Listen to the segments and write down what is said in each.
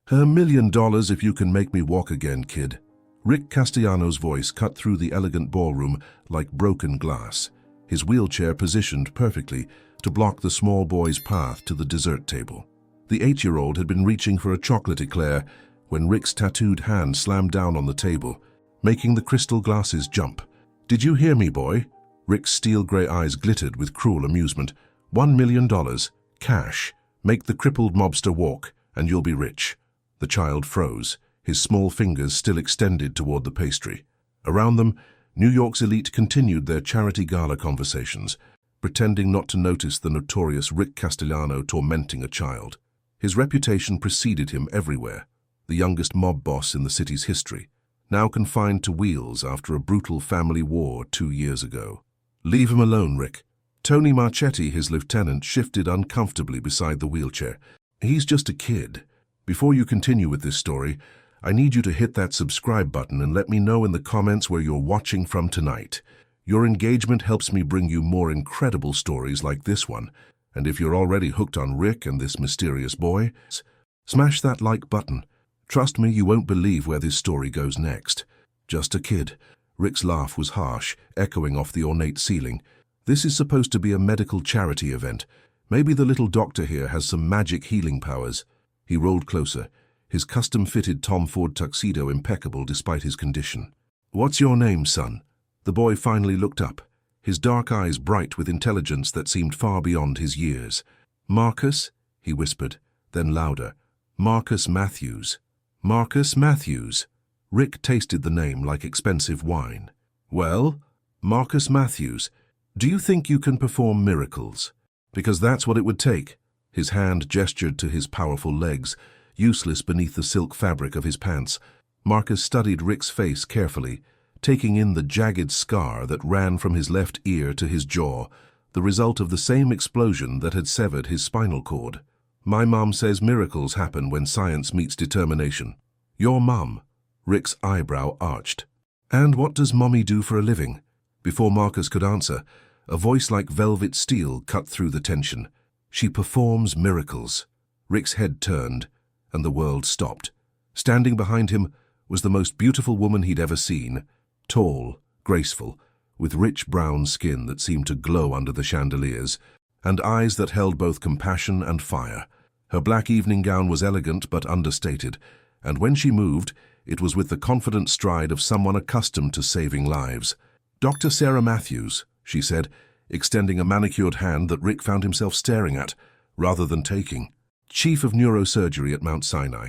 $1,000,000 if you can make me walk again, kid. Rick Castellano's voice cut through the elegant ballroom like broken glass, his wheelchair positioned perfectly to block the small boy's path to the dessert table. The 8-year-old had been reaching for a chocolate eclair when Rick's tattooed hand slammed down on the table, making the crystal glasses jump. "Did you hear me, boy?" Rick's steel-gray eyes glittered with cruel amusement. $1,000,000, cash. Make the crippled mobster walk, and you'll be rich. The child froze, his small fingers still extended toward the pastry. Around them, New York's elite continued their charity gala conversations, pretending not to notice the notorious Rick Castellano tormenting a child. His reputation preceded him everywhere, the youngest mob boss in the city's history, now confined to wheels after a brutal family war 2 years ago. "Leave him alone, Rick." Tony Marchetti, his lieutenant, shifted uncomfortably beside the wheelchair. "He's just a kid. Before you continue with this story, I need you to hit that subscribe button and let me know in the comments where you're watching from tonight. Your engagement helps me bring you more incredible stories like this one. And if you're already hooked on Rick and this mysterious boy, smash that like button. Trust me, you won't believe where this story goes next. Just a kid." Rick's laugh was harsh, echoing off the ornate ceiling. "This is supposed to be a medical charity event. Maybe the little doctor here has some magic healing powers." He rolled closer, his custom-fitted Tom Ford tuxedo impeccable despite his condition. "What's your name, son?" The boy finally looked up, his dark eyes bright with intelligence that seemed far beyond his years. "Marcus," he whispered, then louder. "Marcus Matthews." "Marcus Matthews." Rick tasted the name like expensive wine. "Well, Marcus Matthews, do you think you can perform miracles? Because that's what it would take." His hand gestured to his powerful legs, useless beneath the silk fabric of his pants. Marcus studied Rick's face carefully, taking in the jagged scar that ran from his left ear to his jaw, the result of the same explosion that had severed his spinal cord. "My mom says miracles happen when science meets determination." "Your mom?" Rick's eyebrow arched. "And what does mommy do for a living?" Before Marcus could answer, a voice like velvet steel cut through the tension. "She performs miracles." Rick's head turned, and the world stopped. Standing behind him was the most beautiful woman he'd ever seen, tall, graceful, with rich brown skin that seemed to glow under the chandeliers, and eyes that held both compassion and fire. Her black evening gown was elegant but understated, and when she moved, it was with the confident stride of someone accustomed to saving lives. "Dr. Sarah Matthews," she said, extending a manicured hand that Rick found himself staring at, rather than taking. "Chief of neurosurgery at Mount Sinai,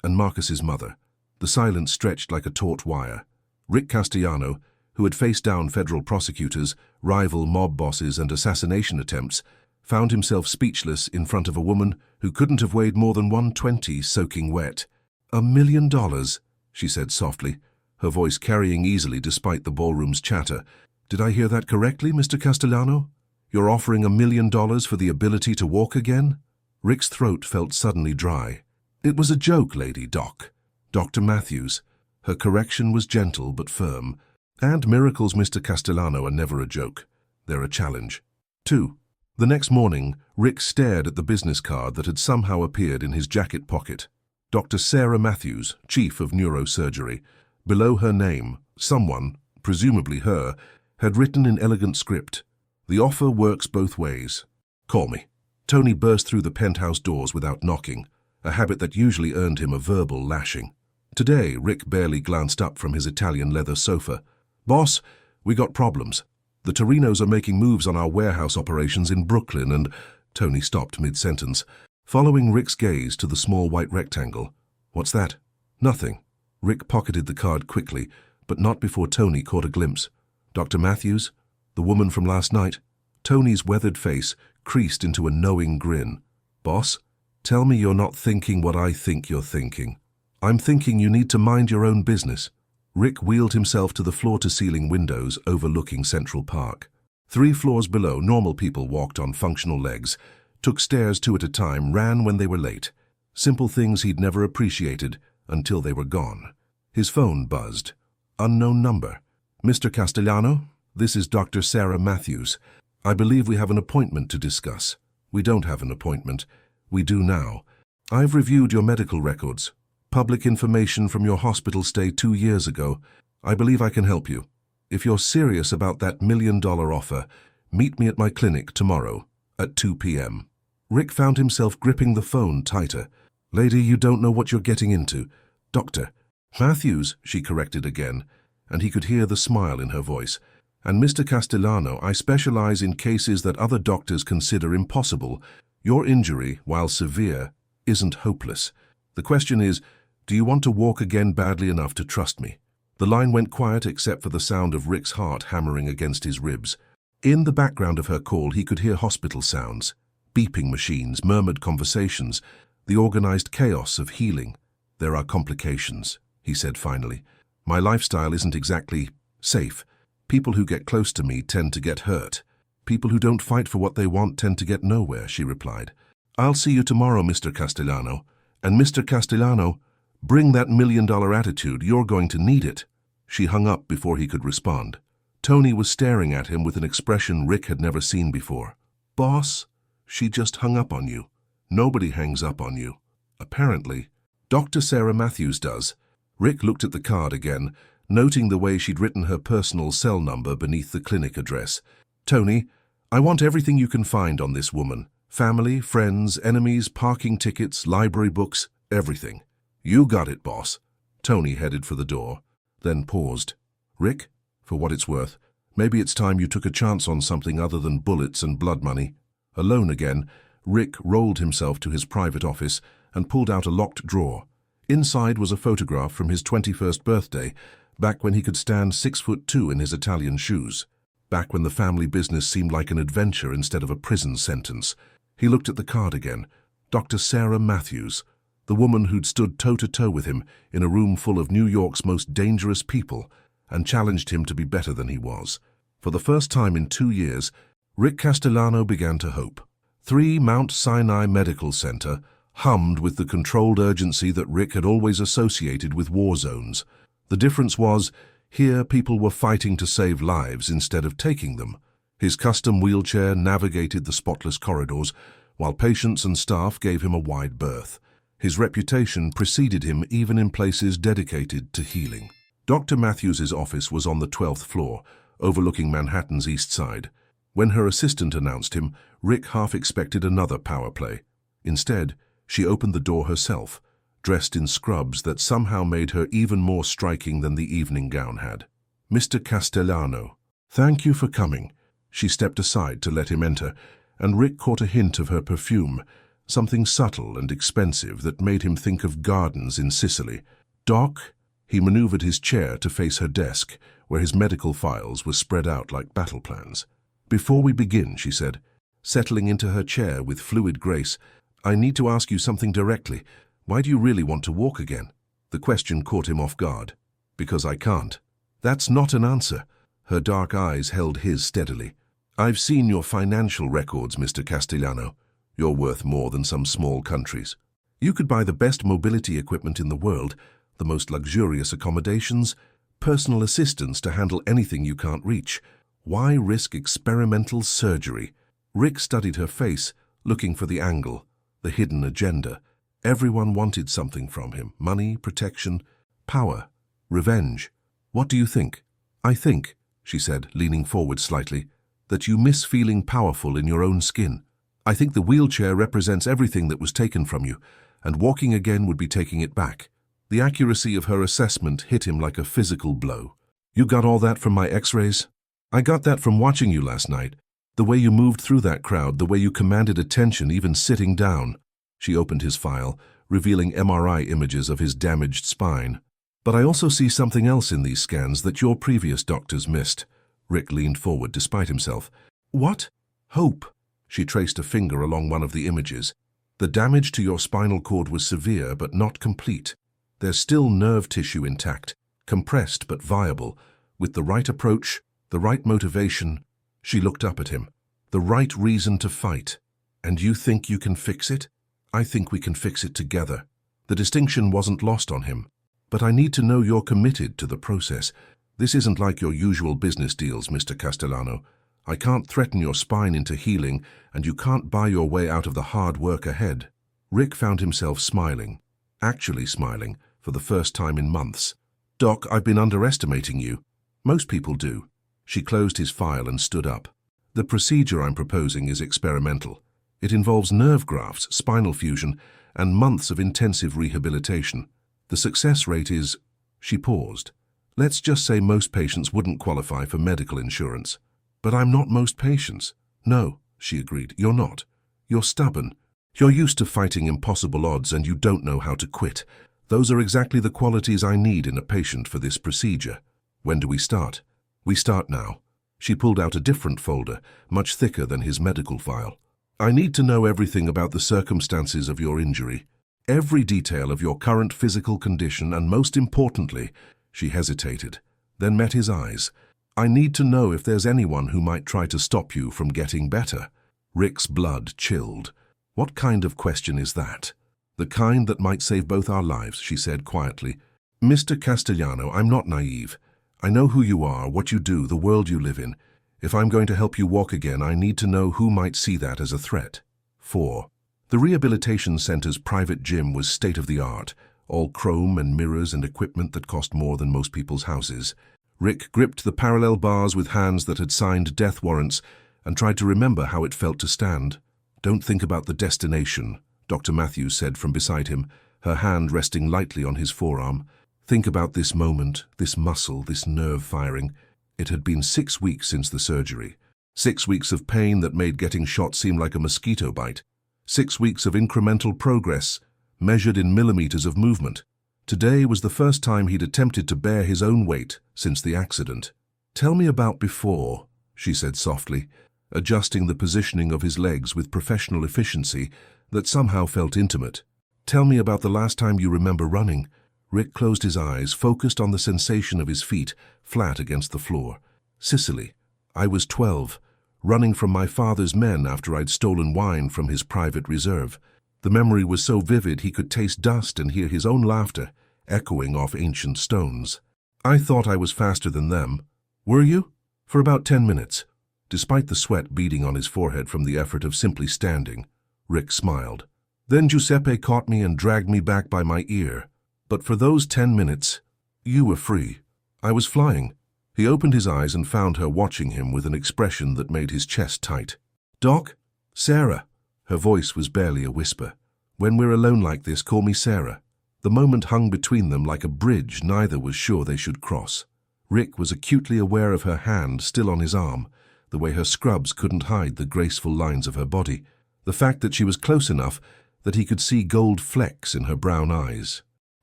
and Marcus's mother." The silence stretched like a taut wire. Rick Castellano, who had faced down federal prosecutors, rival mob bosses, and assassination attempts, found himself speechless in front of a woman who couldn't have weighed more than 120 soaking wet. $1,000,000, she said softly, her voice carrying easily despite the ballroom's chatter. "Did I hear that correctly, Mr. Castellano? You're offering $1,000,000 for the ability to walk again?" Rick's throat felt suddenly dry. "It was a joke, Lady Doc. Dr. Matthews." Her correction was gentle but firm. "And miracles, Mr. Castellano, are never a joke. They're a challenge." 2. The next morning, Rick stared at the business card that had somehow appeared in his jacket pocket. Dr. Sarah Matthews, Chief of Neurosurgery. Below her name, someone, presumably her, had written in elegant script, "The offer works both ways. Call me." Tony burst through the penthouse doors without knocking, a habit that usually earned him a verbal lashing. Today, Rick barely glanced up from his Italian leather sofa. "Boss, we got problems. The Torinos are making moves on our warehouse operations in Brooklyn and—" Tony stopped mid-sentence, following Rick's gaze to the small white rectangle. "What's that?" "Nothing." Rick pocketed the card quickly, but not before Tony caught a glimpse. "Dr. Matthews? The woman from last night?" Tony's weathered face creased into a knowing grin. "Boss, tell me you're not thinking what I think you're thinking." "I'm thinking you need to mind your own business." Rick wheeled himself to the floor-to-ceiling windows overlooking Central Park. 3 floors below, normal people walked on functional legs, took stairs 2 at a time, ran when they were late. Simple things he'd never appreciated until they were gone. His phone buzzed. Unknown number. "Mr. Castellano, this is Dr. Sarah Matthews. I believe we have an appointment to discuss." "We don't have an appointment. We do now. I've reviewed your medical records. Public information from your hospital stay 2 years ago. I believe I can help you. If you're serious about that $1 million offer, meet me at my clinic tomorrow at 2 p.m. Rick found himself gripping the phone tighter. Lady, you don't know what you're getting into. Doctor Matthews, she corrected again, and he could hear the smile in her voice. And Mr. Castellano, I specialize in cases that other doctors consider impossible. Your injury, while severe, isn't hopeless. The question is, do you want to walk again badly enough to trust me? The line went quiet except for the sound of Rick's heart hammering against his ribs. In the background of her call, he could hear hospital sounds, beeping machines, murmured conversations, the organized chaos of healing. There are complications, he said finally. My lifestyle isn't exactly safe. People who get close to me tend to get hurt. People who don't fight for what they want tend to get nowhere, she replied. I'll see you tomorrow, Mr. Castellano. And Mr. Castellano, bring that $1 million attitude. You're going to need it. She hung up before he could respond. Tony was staring at him with an expression Rick had never seen before. Boss, she just hung up on you. Nobody hangs up on you. Apparently, Dr. Sarah Matthews does. Rick looked at the card again, noting the way she'd written her personal cell number beneath the clinic address. Tony, I want everything you can find on this woman. Family, friends, enemies, parking tickets, library books, everything. You got it, boss. Tony headed for the door, then paused. Rick, for what it's worth, maybe it's time you took a chance on something other than bullets and blood money. Alone again, Rick rolled himself to his private office and pulled out a locked drawer. Inside was a photograph from his 21st birthday, back when he could stand 6'2" in his Italian shoes, back when the family business seemed like an adventure instead of a prison sentence. He looked at the card again. Dr. Sarah Matthews, the woman who'd stood toe-to-toe with him in a room full of New York's most dangerous people and challenged him to be better than he was. For the first time in 2 years, Rick Castellano began to hope. 3 Mount Sinai Medical Center hummed with the controlled urgency that Rick had always associated with war zones. The difference was, here people were fighting to save lives instead of taking them. His custom wheelchair navigated the spotless corridors, while patients and staff gave him a wide berth. His reputation preceded him even in places dedicated to healing. Dr. Matthews's office was on the 12th floor, overlooking Manhattan's East Side. When her assistant announced him, Rick half expected another power play. Instead, she opened the door herself, dressed in scrubs that somehow made her even more striking than the evening gown had. Mr. Castellano, thank you for coming. She stepped aside to let him enter, and Rick caught a hint of her perfume, something subtle and expensive that made him think of gardens in Sicily. Doc, he maneuvered his chair to face her desk, where his medical files were spread out like battle plans. Before we begin, she said, settling into her chair with fluid grace, I need to ask you something directly. Why do you really want to walk again? The question caught him off guard. Because I can't. That's not an answer. Her dark eyes held his steadily. I've seen your financial records, Mr. Castellano. You're worth more than some small countries. You could buy the best mobility equipment in the world, the most luxurious accommodations, personal assistants to handle anything you can't reach. Why risk experimental surgery? Rick studied her face, looking for the angle, the hidden agenda. Everyone wanted something from him. Money, protection, power, revenge. What do you think? I think, she said, leaning forward slightly, that you miss feeling powerful in your own skin. I think the wheelchair represents everything that was taken from you, and walking again would be taking it back. The accuracy of her assessment hit him like a physical blow. You got all that from my x-rays? I got that from watching you last night. The way you moved through that crowd, the way you commanded attention even sitting down. She opened his file, revealing MRI images of his damaged spine. But I also see something else in these scans that your previous doctors missed. Rick leaned forward despite himself. What? Hope. She traced a finger along one of the images. The damage to your spinal cord was severe but not complete. There's still nerve tissue intact, compressed but viable. With the right approach, the right motivation, she looked up at him. The right reason to fight. And you think you can fix it? I think we can fix it together. The distinction wasn't lost on him. But I need to know you're committed to the process. This isn't like your usual business deals, Mr. Castellano. I can't threaten your spine into healing, and you can't buy your way out of the hard work ahead. Rick found himself smiling, actually smiling, for the first time in months. "Doc, I've been underestimating you." "Most people do." She closed his file and stood up. "The procedure I'm proposing is experimental. It involves nerve grafts, spinal fusion, and months of intensive rehabilitation. The success rate is—" She paused. "Let's just say most patients wouldn't qualify for medical insurance." "But I'm not most patients." "No," she agreed, "you're not. You're stubborn. You're used to fighting impossible odds and you don't know how to quit. Those are exactly the qualities I need in a patient for this procedure. When do we start?" "We start now." She pulled out a different folder, much thicker than his medical file. "I need to know everything about the circumstances of your injury, every detail of your current physical condition, and most importantly—" She hesitated, then met his eyes. "I need to know if there's anyone who might try to stop you from getting better." Rick's blood chilled. "What kind of question is that?" "The kind that might save both our lives," she said quietly. "Mr. Castellano, I'm not naive. I know who you are, what you do, the world you live in. If I'm going to help you walk again, I need to know who might see that as a threat." 4. The rehabilitation center's private gym was state-of-the-art, all chrome and mirrors and equipment that cost more than most people's houses. Rick gripped the parallel bars with hands that had signed death warrants and tried to remember how it felt to stand. "Don't think about the destination," Dr. Matthews said from beside him, her hand resting lightly on his forearm. "Think about this moment, this muscle, this nerve firing." It had been 6 weeks since the surgery. 6 weeks of pain that made getting shot seem like a mosquito bite. 6 weeks of incremental progress, measured in millimeters of movement. Today was the first time he'd attempted to bear his own weight since the accident. "Tell me about before," she said softly, adjusting the positioning of his legs with professional efficiency that somehow felt intimate. "Tell me about the last time you remember running." Rick closed his eyes, focused on the sensation of his feet, flat against the floor. "Sicily. I was 12, running from my father's men after I'd stolen wine from his private reserve. The memory was so vivid he could taste dust and hear his own laughter, echoing off ancient stones. I thought I was faster than them. Were you?" "For about 10 minutes. Despite the sweat beading on his forehead from the effort of simply standing, Rick smiled. "Then Giuseppe caught me and dragged me back by my ear. But for those 10 minutes, you were free. I was flying." He opened his eyes and found her watching him with an expression that made his chest tight. "Doc?" "Sarah." Her voice was barely a whisper. "When we're alone like this, call me Sarah." The moment hung between them like a bridge neither was sure they should cross. Rick was acutely aware of her hand still on his arm, the way her scrubs couldn't hide the graceful lines of her body, the fact that she was close enough that he could see gold flecks in her brown eyes.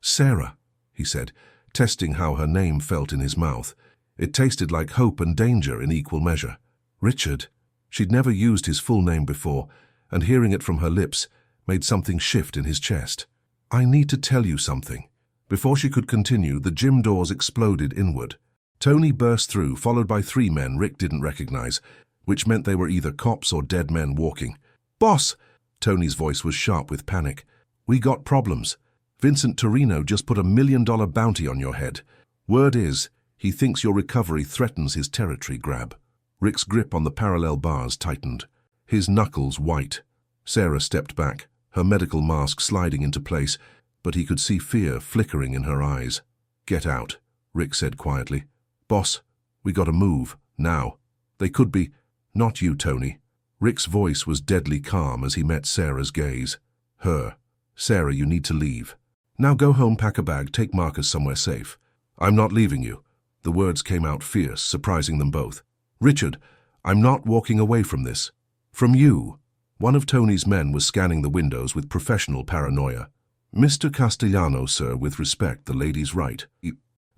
"Sarah," he said, testing how her name felt in his mouth. It tasted like hope and danger in equal measure. "Richard." She'd never used his full name before, and hearing it from her lips made something shift in his chest. "I need to tell you something." Before she could continue, the gym doors exploded inward. Tony burst through, followed by 3 men Rick didn't recognize, which meant they were either cops or dead men walking. "Boss!" Tony's voice was sharp with panic. "We got problems. Vincent Torino just put $1 million bounty on your head. Word is, he thinks your recovery threatens his territory grab." Rick's grip on the parallel bars tightened, his knuckles white. Sarah stepped back, her medical mask sliding into place, but he could see fear flickering in her eyes. "Get out," Rick said quietly. "Boss, we gotta move, now. They could be—" "Not you, Tony." Rick's voice was deadly calm as he met Sarah's gaze. "Her. Sarah, you need to leave. Now go home, pack a bag, take Marcus somewhere safe." "I'm not leaving you." The words came out fierce, surprising them both. "Richard, I'm not walking away from this. From you." One of Tony's men was scanning the windows with professional paranoia. "Mr. Castellano, sir, with respect, the lady's right.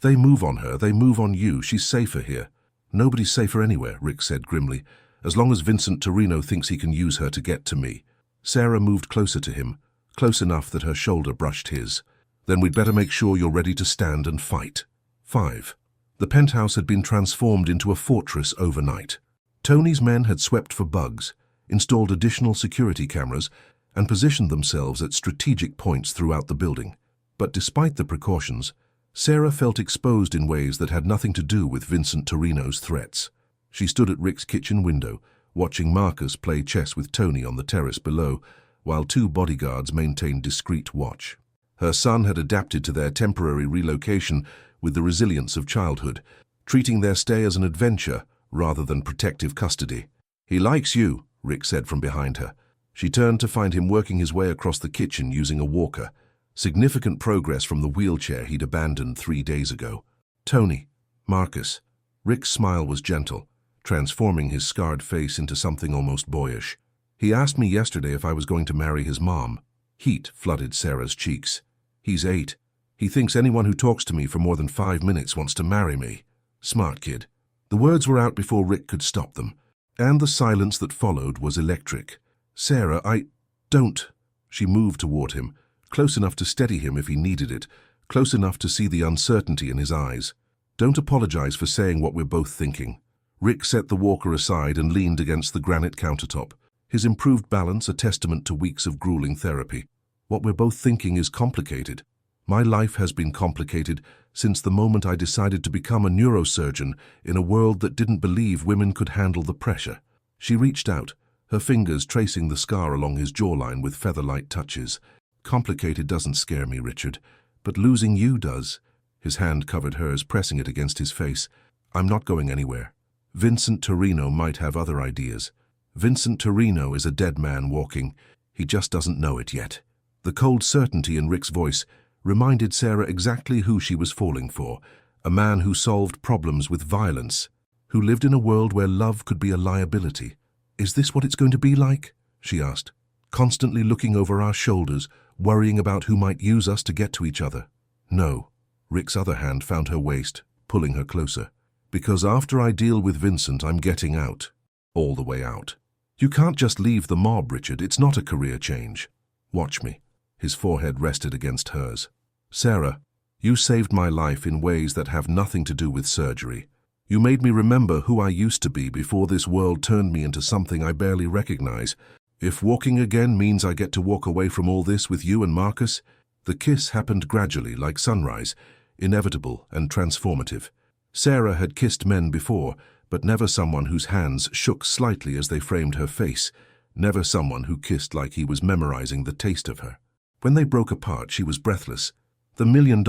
They move on her, they move on you, she's safer here." "Nobody's safer anywhere," Rick said grimly, "as long as Vincent Torino thinks he can use her to get to me." Sarah moved closer to him, close enough that her shoulder brushed his. "Then we'd better make sure you're ready to stand and fight." 5. The penthouse had been transformed into a fortress overnight. Tony's men had swept for bugs, installed additional security cameras, and positioned themselves at strategic points throughout the building. But despite the precautions, Sarah felt exposed in ways that had nothing to do with Vincent Torino's threats. She stood at Rick's kitchen window, watching Marcus play chess with Tony on the terrace below, while 2 bodyguards maintained discreet watch. Her son had adapted to their temporary relocation with the resilience of childhood, treating their stay as an adventure rather than protective custody. "He likes you," Rick said from behind her. She turned to find him working his way across the kitchen using a walker. Significant progress from the wheelchair he'd abandoned 3 days ago. "Tony, Marcus." Rick's smile was gentle, transforming his scarred face into something almost boyish. "He asked me yesterday if I was going to marry his mom." Heat flooded Sarah's cheeks. "He's 8. He thinks anyone who talks to me for more than 5 minutes wants to marry me. Smart kid." The words were out before Rick could stop them, and the silence that followed was electric. "Sarah, I don't." She moved toward him, close enough to steady him if he needed it, close enough to see the uncertainty in his eyes. "Don't apologize for saying what we're both thinking." Rick set the walker aside and leaned against the granite countertop, his improved balance a testament to weeks of grueling therapy. "What we're both thinking is complicated. My life has been complicated since the moment I decided to become a neurosurgeon in a world that didn't believe women could handle the pressure." She reached out, her fingers tracing the scar along his jawline with feather-light touches. "Complicated doesn't scare me, Richard, but losing you does." His hand covered hers, pressing it against his face. "I'm not going anywhere. Vincent Torino might have other ideas. Vincent Torino is a dead man walking. He just doesn't know it yet." The cold certainty in Rick's voice reminded Sarah exactly who she was falling for, a man who solved problems with violence, who lived in a world where love could be a liability. "Is this what it's going to be like?" she asked. "Constantly looking over our shoulders, worrying about who might use us to get to each other?" "No." Rick's other hand found her waist, pulling her closer. "Because after I deal with Vincent, I'm getting out. All the way out. You can't just leave the mob, Richard. It's not a career change. Watch me." His forehead rested against hers. "Sarah, you saved my life in ways that have nothing to do with surgery. You made me remember who I used to be before this world turned me into something I barely recognize. If walking again means I get to walk away from all this with you and Marcus..." The kiss happened gradually, like sunrise, inevitable and transformative. Sarah had kissed men before, but never someone whose hands shook slightly as they framed her face, never someone who kissed like he was memorizing the taste of her. When they broke apart, she was breathless. "The $1 million.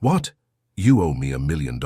What?" "You owe me $1 million.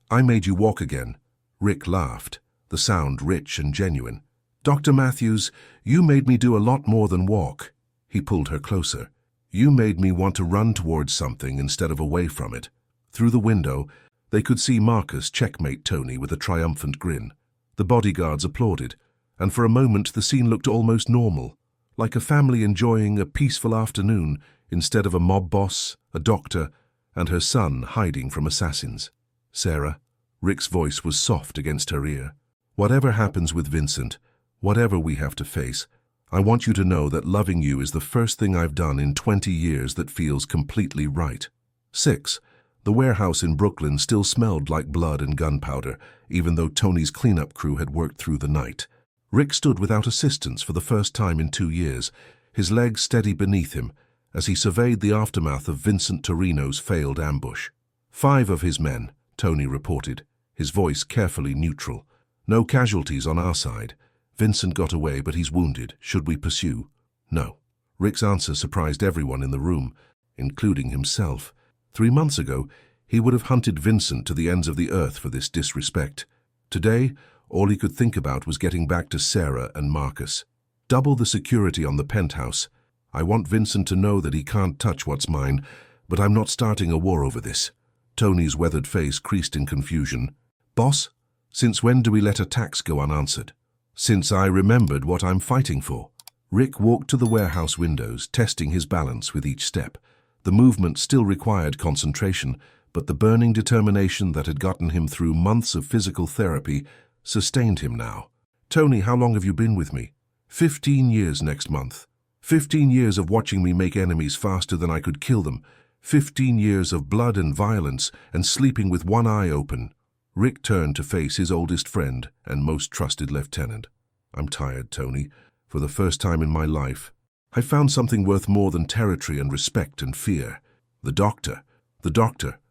I made you walk again." Rick laughed, the sound rich and genuine. "Dr. Matthews, you made me do a lot more than walk." He pulled her closer. "You made me want to run towards something instead of away from it." Through the window, they could see Marcus checkmate Tony with a triumphant grin. The bodyguards applauded, and for a moment the scene looked almost normal, like a family enjoying a peaceful afternoon instead of a mob boss, a doctor, and her son hiding from assassins. "Sarah," Rick's voice was soft against her ear, "whatever happens with Vincent, whatever we have to face, I want you to know that loving you is the first thing I've done in 20 years that feels completely right." 6. The warehouse in Brooklyn still smelled like blood and gunpowder, even though Tony's cleanup crew had worked through the night. Rick stood without assistance for the first time in 2 years, his legs steady beneath him, as he surveyed the aftermath of Vincent Torino's failed ambush. 5 of his men, Tony reported, his voice carefully neutral. "No casualties on our side. Vincent got away, but he's wounded. Should we pursue?" "No." Rick's answer surprised everyone in the room, including himself. 3 months ago, he would have hunted Vincent to the ends of the earth for this disrespect. Today, all he could think about was getting back to Sarah and Marcus. "Double the security on the penthouse. I want Vincent to know that he can't touch what's mine, but I'm not starting a war over this." Tony's weathered face creased in confusion. "Boss, since when do we let attacks go unanswered?" "Since I remembered what I'm fighting for." Rick walked to the warehouse windows, testing his balance with each step. The movement still required concentration, but the burning determination that had gotten him through months of physical therapy sustained him now. "Tony, how long have you been with me?" 15 years next month. 15 years of watching me make enemies faster than I could kill them. 15 years of blood and violence and sleeping with one eye open." Rick turned to face his oldest friend and most trusted lieutenant. "I'm tired, Tony. For the first time in my life, I found something worth more than territory and respect and fear. The doctor,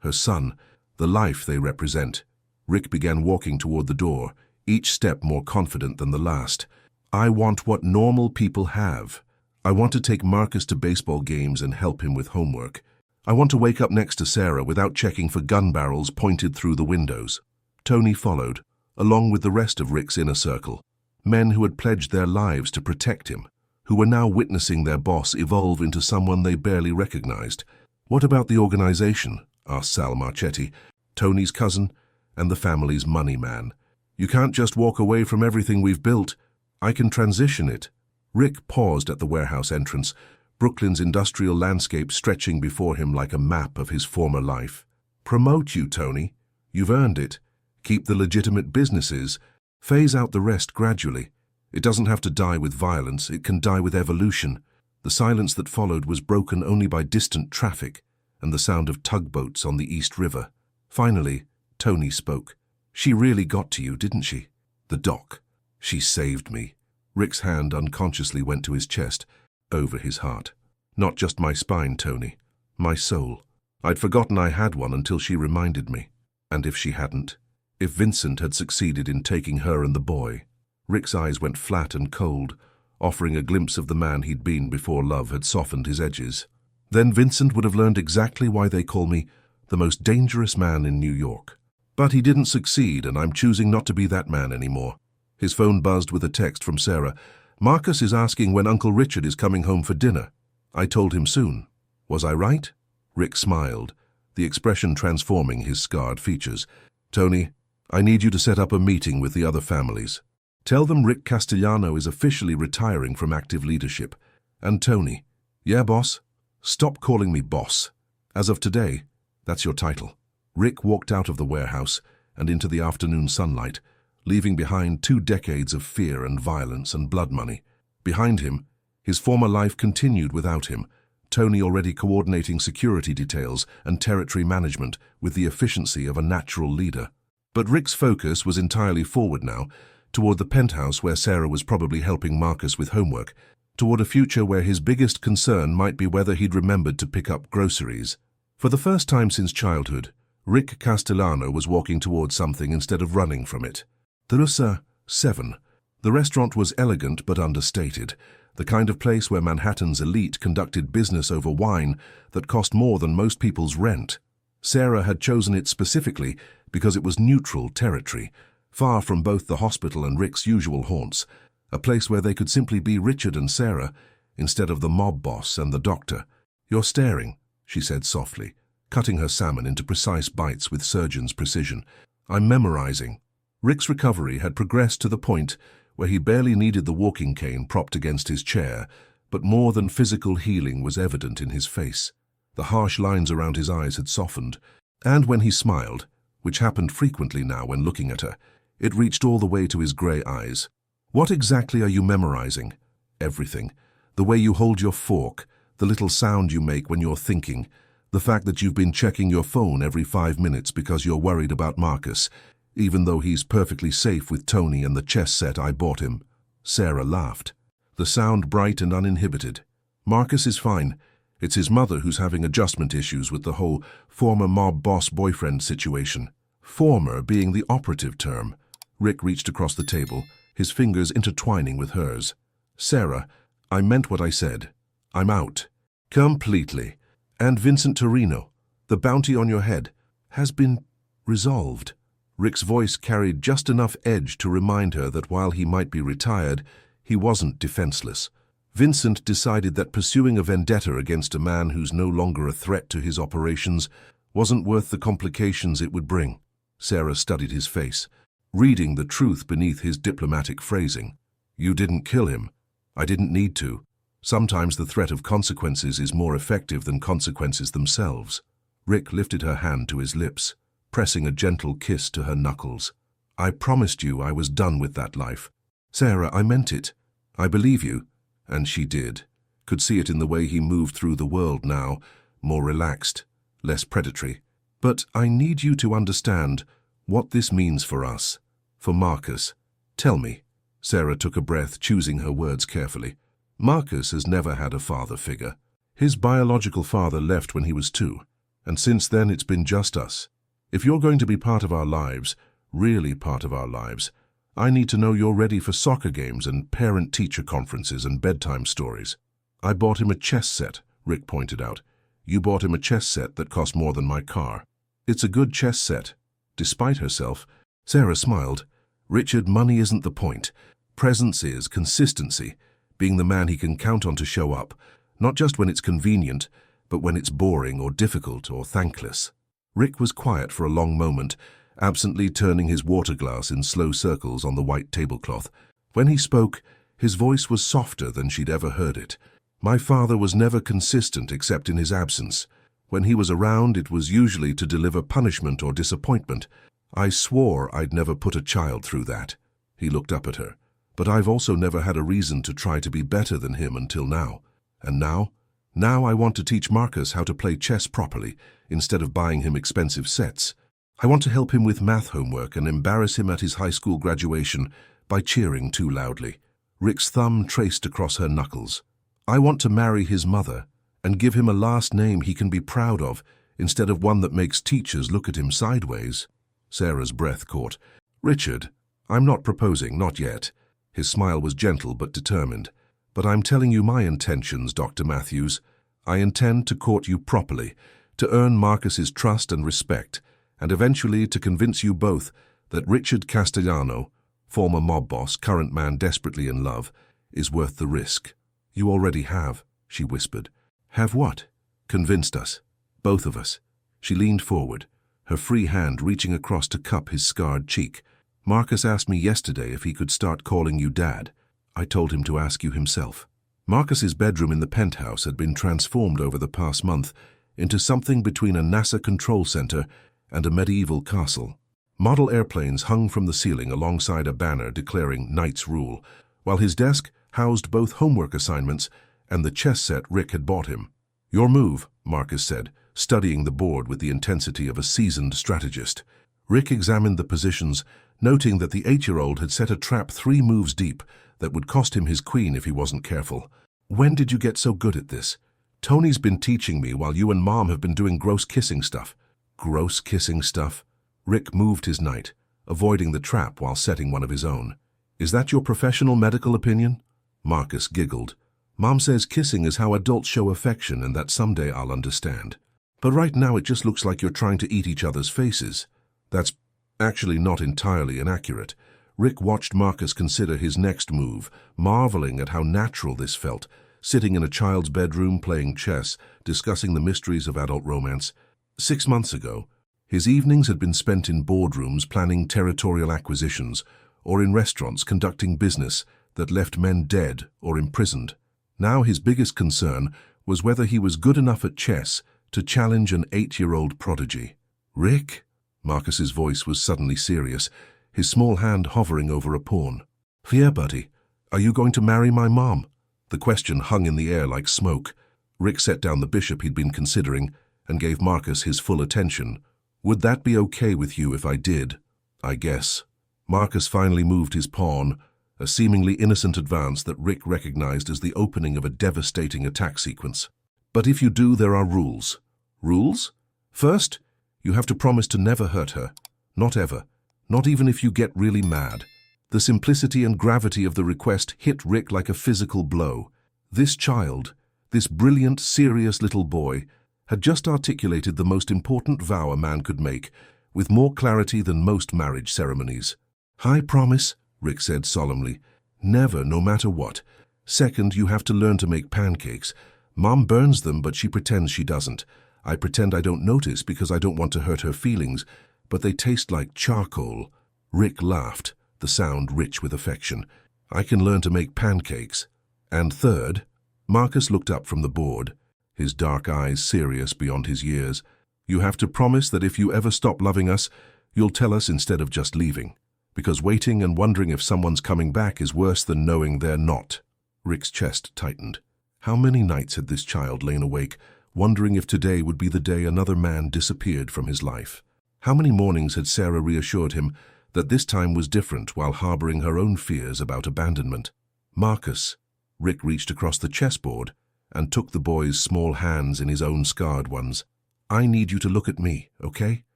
her son, the life they represent." Rick began walking toward the door, each step more confident than the last. "I want what normal people have. I want to take Marcus to baseball games and help him with homework. I want to wake up next to Sarah without checking for gun barrels pointed through the windows. Tony followed, along with the rest of Rick's inner circle. Men who had pledged their lives to protect him, who were now witnessing their boss evolve into someone they barely recognized. What about the organization? Asked Sal Marchetti, Tony's cousin and the family's money man. You can't just walk away from everything we've built. I can transition it. Rick paused at the warehouse entrance, Brooklyn's industrial landscape stretching before him like a map of his former life. Promote you, Tony. You've earned it. Keep the legitimate businesses. Phase out the rest gradually. It doesn't have to die with violence, it can die with evolution. The silence that followed was broken only by distant traffic and the sound of tugboats on the East River. Finally, Tony spoke. She really got to you, didn't she? The doc. She saved me. Rick's hand unconsciously went to his chest, over his heart. Not just my spine, Tony. My soul. I'd forgotten I had one until she reminded me. And if she hadn't? If Vincent had succeeded in taking her and the boy? Rick's eyes went flat and cold, offering a glimpse of the man he'd been before love had softened his edges. Then Vincent would have learned exactly why they call me the most dangerous man in New York. But he didn't succeed, and I'm choosing not to be that man anymore. His phone buzzed with a text from Sarah. Marcus is asking when Uncle Richard is coming home for dinner. I told him soon. Was I right? Rick smiled, the expression transforming his scarred features. Tony, I need you to set up a meeting with the other families. Tell them Rick Castellano is officially retiring from active leadership. And Tony, yeah, boss? Stop calling me boss. As of today, that's your title. Rick walked out of the warehouse and into the afternoon sunlight, leaving behind 2 decades of fear and violence and blood money. Behind him, his former life continued without him, Tony already coordinating security details and territory management with the efficiency of a natural leader. But Rick's focus was entirely forward now, toward the penthouse where Sarah was probably helping Marcus with homework, toward a future where his biggest concern might be whether he'd remembered to pick up groceries. For the first time since childhood, Rick Castellano was walking towards something instead of running from it. The Russa 7. The restaurant was elegant but understated, the kind of place where Manhattan's elite conducted business over wine that cost more than most people's rent. Sarah had chosen it specifically because it was neutral territory, far from both the hospital and Rick's usual haunts, a place where they could simply be Richard and Sarah instead of the mob boss and the doctor. You're staring, she said softly, cutting her salmon into precise bites with surgeon's precision. I'm memorizing. Rick's recovery had progressed to the point where he barely needed the walking cane propped against his chair, but more than physical healing was evident in his face. The harsh lines around his eyes had softened, and when he smiled, which happened frequently now when looking at her, it reached all the way to his grey eyes. What exactly are you memorizing? Everything. The way you hold your fork, the little sound you make when you're thinking, the fact that you've been checking your phone every 5 minutes because you're worried about Marcus, even though he's perfectly safe with Tony and the chess set I bought him. Sarah laughed, the sound bright and uninhibited. Marcus is fine. It's his mother who's having adjustment issues with the whole former mob boss boyfriend situation. Former being the operative term. Rick reached across the table, his fingers intertwining with hers. Sarah, I meant what I said. I'm out. Completely. And Vincent Torino, the bounty on your head, has been resolved. Rick's voice carried just enough edge to remind her that while he might be retired, he wasn't defenseless. Vincent decided that pursuing a vendetta against a man who's no longer a threat to his operations wasn't worth the complications it would bring. Sarah studied his face, reading the truth beneath his diplomatic phrasing. You didn't kill him. I didn't need to. Sometimes the threat of consequences is more effective than consequences themselves. Rick lifted her hand to his lips, pressing a gentle kiss to her knuckles. I promised you I was done with that life. Sarah, I meant it. I believe you. And she did. Could see it in the way he moved through the world now, more relaxed, less predatory. But I need you to understand what this means for us, for Marcus. Tell me. Sarah took a breath, choosing her words carefully. Marcus has never had a father figure. His biological father left when he was 2, and since then it's been just us. If you're going to be part of our lives, really part of our lives, I need to know you're ready for soccer games and parent-teacher conferences and bedtime stories. I bought him a chess set, Rick pointed out. You bought him a chess set that cost more than my car. It's a good chess set. Despite herself, Sarah smiled. Richard, money isn't the point. Presence is, consistency, being the man he can count on to show up, not just when it's convenient, but when it's boring or difficult or thankless. Rick was quiet for a long moment, absently turning his water glass in slow circles on the white tablecloth. When he spoke, his voice was softer than she'd ever heard it. My father was never consistent except in his absence. When he was around, it was usually to deliver punishment or disappointment. I swore I'd never put a child through that. He looked up at her. But I've also never had a reason to try to be better than him until now. And now? Now I want to teach Marcus how to play chess properly, instead of buying him expensive sets. I want to help him with math homework and embarrass him at his high school graduation by cheering too loudly. Rick's thumb traced across her knuckles. I want to marry his mother and give him a last name he can be proud of, instead of one that makes teachers look at him sideways. Sarah's breath caught. Richard, I'm not proposing, not yet. His smile was gentle but determined. But I'm telling you my intentions, Dr. Matthews. I intend to court you properly, to earn Marcus's trust and respect, and eventually to convince you both that Richard Castellano, former mob boss, current man desperately in love, is worth the risk. You already have, she whispered. Have what? Convinced us. Both of us. She leaned forward, her free hand reaching across to cup his scarred cheek. Marcus asked me yesterday if he could start calling you Dad. I told him to ask you himself. Marcus's bedroom in the penthouse had been transformed over the past month into something between a NASA control center and a medieval castle. Model airplanes hung from the ceiling alongside a banner declaring Knight's Rule, while his desk housed both homework assignments and the chess set Rick had bought him. Your move, Marcus said, studying the board with the intensity of a seasoned strategist. Rick examined the positions, noting that the 8-year-old had set a trap 3 moves deep that would cost him his queen if he wasn't careful. When did you get so good at this? Tony's been teaching me while you and Mom have been doing gross kissing stuff. Gross kissing stuff? Rick moved his knight, avoiding the trap while setting one of his own. Is that your professional medical opinion? Marcus giggled. Mom says kissing is how adults show affection and that someday I'll understand. But right now it just looks like you're trying to eat each other's faces. That's actually not entirely inaccurate. Rick watched Marcus consider his next move, marveling at how natural this felt, sitting in a child's bedroom playing chess, discussing the mysteries of adult romance. 6 months ago, his evenings had been spent in boardrooms planning territorial acquisitions, or in restaurants conducting business that left men dead or imprisoned. Now his biggest concern was whether he was good enough at chess to challenge an 8-year-old prodigy. Rick? Marcus's voice was suddenly serious, his small hand hovering over a pawn. Yeah, buddy. Are you going to marry my mom? The question hung in the air like smoke. Rick set down the bishop he'd been considering and gave Marcus his full attention. Would that be okay with you if I did? I guess. Marcus finally moved his pawn, a seemingly innocent advance that Rick recognized as the opening of a devastating attack sequence. But if you do, there are rules. Rules? First, you have to promise to never hurt her. Not ever. Not even if you get really mad. The simplicity and gravity of the request hit Rick like a physical blow. This child, this brilliant, serious little boy, had just articulated the most important vow a man could make, with more clarity than most marriage ceremonies. I promise, Rick said solemnly. Never, no matter what. Second, you have to learn to make pancakes. Mom burns them, but she pretends she doesn't. I pretend I don't notice because I don't want to hurt her feelings, but they taste like charcoal. Rick laughed, the sound rich with affection. I can learn to make pancakes. And third, Marcus looked up from the board, his dark eyes serious beyond his years. You have to promise that if you ever stop loving us, you'll tell us instead of just leaving. Because waiting and wondering if someone's coming back is worse than knowing they're not. Rick's chest tightened. How many nights had this child lain awake, wondering if today would be the day another man disappeared from his life? How many mornings had Sarah reassured him that this time was different while harboring her own fears about abandonment? Marcus. Rick reached across the chessboard and took the boy's small hands in his own scarred ones. I need you to look at me, okay?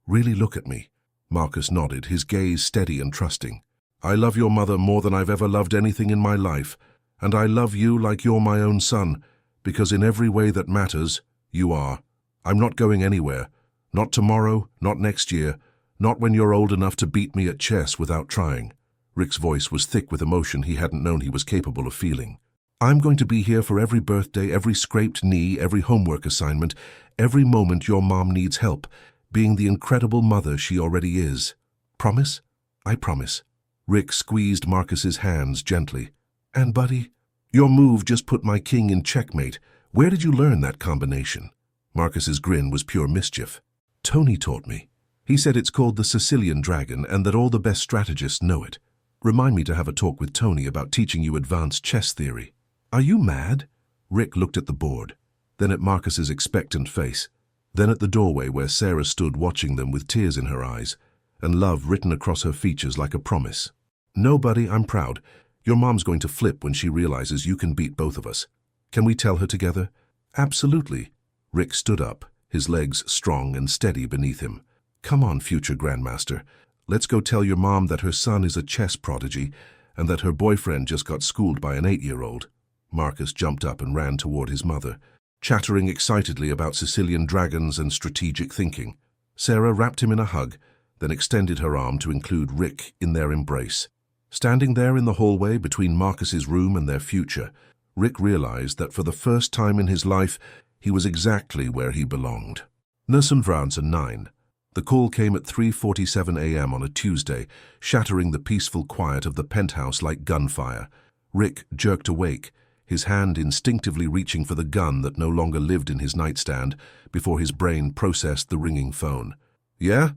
Really look at me. Marcus nodded, his gaze steady and trusting. I love your mother more than I've ever loved anything in my life, and I love you like you're my own son, Because in every way that matters, you are. I'm not going anywhere. Not tomorrow, not next year, not when you're old enough to beat me at chess without trying. Rick's voice was thick with emotion he hadn't known he was capable of feeling. I'm going to be here for every birthday, every scraped knee, every homework assignment, every moment your mom needs help, being the incredible mother she already is. Promise? I promise. Rick squeezed Marcus's hands gently. And buddy, your move just put my king in checkmate. Where did you learn that combination? Marcus's grin was pure mischief. Tony taught me. He said it's called the Sicilian Dragon and that all the best strategists know it. Remind me to have a talk with Tony about teaching you advanced chess theory. Are you mad? Rick looked at the board, then at Marcus's expectant face, then at the doorway where Sarah stood watching them with tears in her eyes and love written across her features like a promise. No, buddy, I'm proud. Your mom's going to flip when she realizes you can beat both of us. Can we tell her together? Absolutely. Rick stood up, his legs strong and steady beneath him. Come on, future grandmaster. Let's go tell your mom that her son is a chess prodigy and that her boyfriend just got schooled by an 8-year-old. Marcus jumped up and ran toward his mother, chattering excitedly about Sicilian dragons and strategic thinking. Sarah wrapped him in a hug, then extended her arm to include Rick in their embrace. Standing there in the hallway between Marcus's room and their future, Rick realized that for the first time in his life, he was exactly where he belonged. 9. The call came at 3:47 a.m. on a Tuesday, shattering the peaceful quiet of the penthouse like gunfire. Rick jerked awake, his hand instinctively reaching for the gun that no longer lived in his nightstand before his brain processed the ringing phone. Yeah?